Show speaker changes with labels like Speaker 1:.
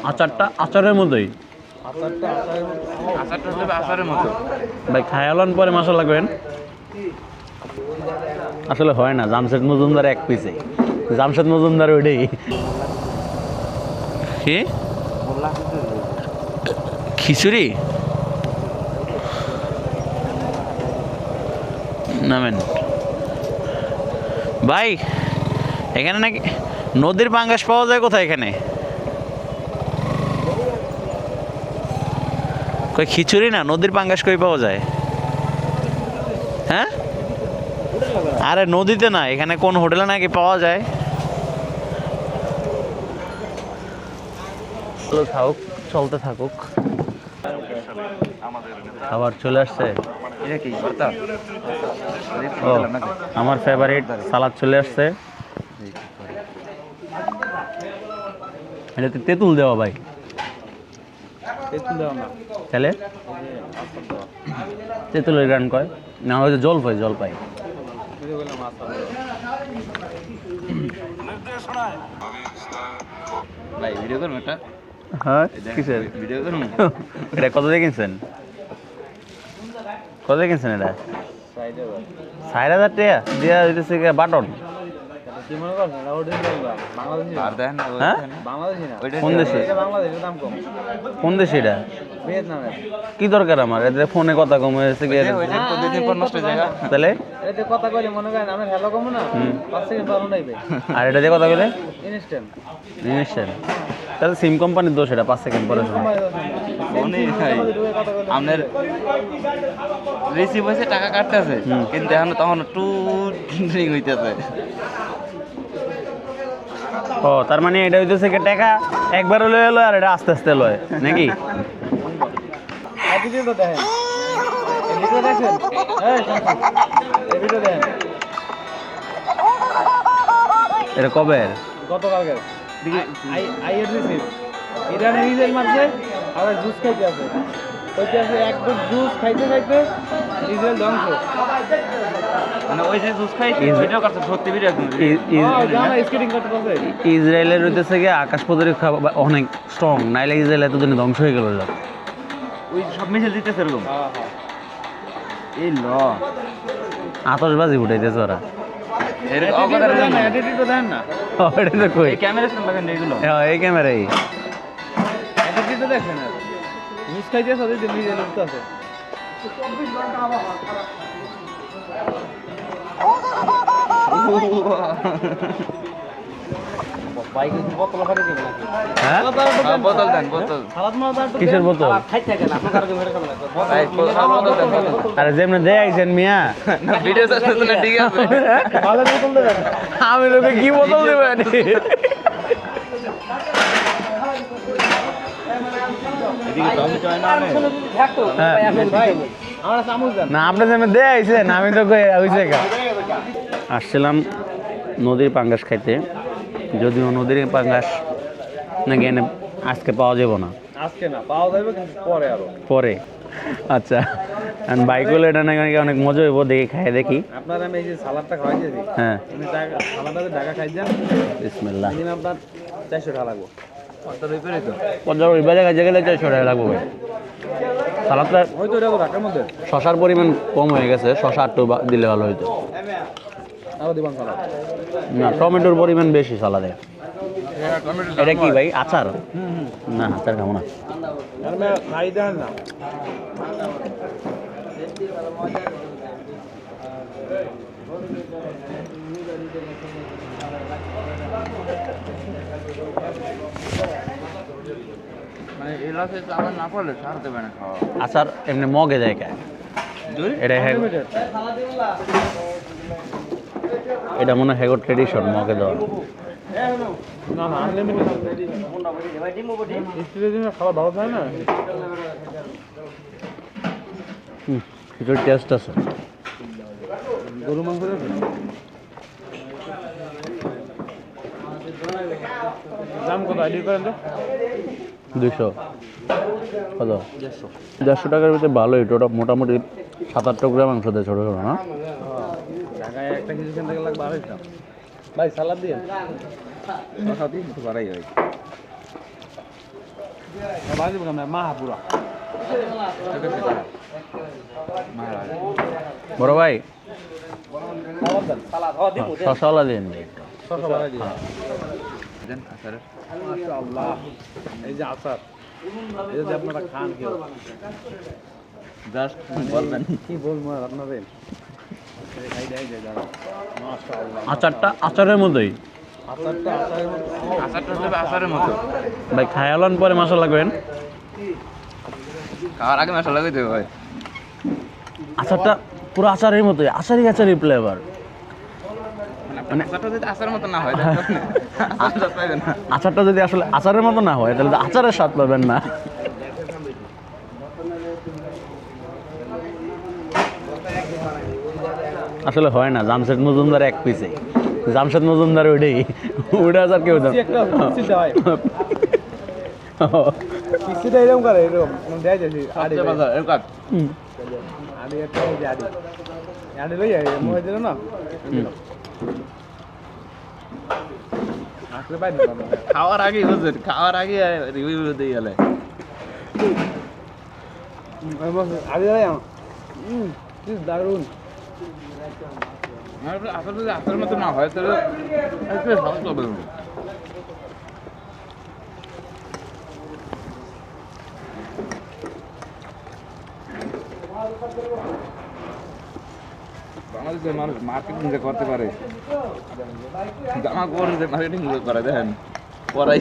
Speaker 1: আচারটা আচারের মতোই ভাই খায়ালন পরে মশলা লাগবেন আসলে হয় না জামশেদ মজুমদার এক পিসে জামশেদ মজুমদার ওইটাই কি খিচুড়ি নামেন ভাই এখানে নাকি নদীর পাঙ্গাস পাওয়া যায় কোথায় এখানে কই খিচুড়ি না নদীর পাঙ্গাস কই পাওয়া যায় হ্যাঁ আরে নদীতে না এখানে কোন হোটেলে নাকি পাওয়া যায় থাকুক চলতে থাকুক খাবার চলে আসছে আমার ফেভারিট সালাদ চলে আসছে এটাতে তেঁতুল দেওয়া ভাই তাহলে তেঁতুলের গান কয় না হয়তো জলপাই জলপাই
Speaker 2: ভাই ভিডিও করুন এটা
Speaker 1: হ্যাঁ কিসের
Speaker 2: ভিডিও করুন
Speaker 1: এটা কত দিয়ে কিনছেন কত দিয়ে কিনছেন এটা 4,000 টাকা দিয়া দিতেছে বাটন কোন দেশে কোন দেশে এটা কি দরকার আমার এদের ফোনে কথা কম হয়েছে তাহলে আর এটা দিয়ে কথা বলে ইনস্ট্যান্ট তাহলে সিম কোম্পানির দোষ এটা 5 সেকেন্ড পরে
Speaker 2: আপনার রিসিভ হয়েছে টাকা কাটতেছে কিন্তু এখন তখন টু ড্রিং হইতেছে
Speaker 1: ও তার মানে এটা হইতেছে কি টাকা একবার লয়ে এলো আর এটা আস্তে আস্তে লয় নাকি এটা কবে
Speaker 3: গতকালকে আইয়ের রিসিভ ইরানে রিজেল মারছে আর জুস খাইতে আছে ওইটা আছে একদম জুস খাইতে খাইতে রিজেল ধ্বংস
Speaker 2: মানে ওই যে জুস খাই ভিডিও করতে সত্যি ভিডিও একদম
Speaker 3: স্কেটিং করতে পারছে
Speaker 1: ইসরায়েলের হইতেছে কি আকাশ প্রতিরক্ষা অনেক স্ট্রং নাইলে ইসরায়েল এতদিন ধ্বংস হয়ে গেল
Speaker 2: ওই সব মিছিল দিতেছে এরকম এই ল
Speaker 1: আতশবাজি উঠাইতেছে ওরা এই ক্যামেরাই
Speaker 3: দেখেন জুস খাইতে আছে রিজেল আছে
Speaker 1: কিসের বোতল আরে যেমন দেখাইছেন মিয়া আমি লোকে কি বোতল দেবেন না আপনি যেমন দেখাইছেন আমি তো আসছিলাম নদীর পাঙ্গাস খাইতে যদিও নদীর পাঙ্গাস নাকি এনে আজকে পাওয়া যাবে না
Speaker 3: আজকে না পাওয়া যাবে কিন্তু পরে আরো
Speaker 1: পরে আচ্ছা বাইক হলে এটা নাকি অনেক মজা হইব দেখি খাই দেখি
Speaker 3: আপনার আমি এই যে সালাদটা খাওয়াই দিয়েছি
Speaker 1: হ্যাঁ
Speaker 3: সালাদটা ঢাকা খাই যান
Speaker 1: বিসমিল্লাহ
Speaker 3: দিন আপনার 400 টাকা লাগবে
Speaker 1: ওই বাজারে কাজে গেলে 400 টাকা লাগবে ভাই সালাদটা
Speaker 3: হয়তো এটা ঢাকার মধ্যে
Speaker 1: শশার পরিমাণ কম হয়ে গেছে শশা একটু দিলে ভালো হইতো
Speaker 3: আরো দিবান সালাদ
Speaker 1: না টমেটোর পরিমাণ বেশি সালাদে এটা কি ভাই আচার না আচার খাবো না
Speaker 3: খাই দেন না
Speaker 2: মানে এলাকাতে আমার না পড়লে ছাড় দেবে না খাওয়া
Speaker 1: আচার এমনি মগে যায় কে এটা এটা মনে হয় ট্রেডিশন মগে দেওয়া
Speaker 3: না না আনলিমিটেড খাবার ভালো থাকে না
Speaker 1: কিছুর টেস্ট আছে
Speaker 3: গরু মাংস দাম কত আইডি করেন তো
Speaker 1: 200 কত 150 টাকার ভিতরে ভালোই টোটা মোটামুটি 7-8 গ্রাম মাংস দেয় ছোটো ছোটো না
Speaker 3: ঢাকায় একটা কিছু কিনতে গেলে লাগবে 250 ভাই সালাদ দিয়ে
Speaker 2: শশা দিয়ে একটু বাড়াই হয়
Speaker 3: বাজি বললাম না মাহাপুরা
Speaker 1: বড় ভাই
Speaker 3: সালাদ দেন সালাদ হওয়া দিব
Speaker 1: শশাওয়ালা দিন
Speaker 3: শশা বাড়াই দিয়ে
Speaker 2: দেন আচার
Speaker 3: মাশাআল্লাহ এই যে আচার এই যে আপনারা খান কেউ
Speaker 2: জাস্ট বলবেন
Speaker 3: কি বলবো আর আপনাদের এই যে দাঁড়া মাশাআল্লাহ
Speaker 1: আচারটা আচারের মতোই
Speaker 3: আচারটা আচারের মতো
Speaker 2: আচারটা হচ্ছে আচারের মতো
Speaker 1: ভাই খায়ালান পরে মশলা লাগবেন
Speaker 2: খাওয়ার আগে মশলা লাগাইতে হয়
Speaker 1: আচারটা পুরো আচারের মতোই আচারি ফ্লেভার
Speaker 2: মানে আচারটা যদি আচারের মতো না হয় তাহলে আপনি আচার পাইবেন না
Speaker 1: আচারটা যদি আসলে আচারের মতো না হয় তাহলে তো আচারের স্বাদ পাবেন না আসলে হয় না জামশেদ মজুমদার এক পিসে জামশেদ মজুমদার ওইটাই ওইটা আচার কেউ দাম
Speaker 3: একটা পিসিটা হয় পিসিটা এরকম করে এরকম দেয় যাচ্ছি আড়ি
Speaker 2: বাজার এরকম
Speaker 3: আড়ি একটা এই যে আড়ি আড়ি লই যায় মোহে দিল না আসলে পাই না
Speaker 2: খাওয়ার আগে বুঝছেন খাওয়ার আগে রিভিউ দিয়ে গেলে
Speaker 3: আড়ি যায় কি দারুন
Speaker 2: আসলে যদি আচারের মতো না হয় তাহলে একটু স্বাস্থ্য হবে বাংলাদেশের মানুষ মার্কেটিং যে করতে পারে জামা কাপড় যে মার্কেটিং করে দেখেন পরাই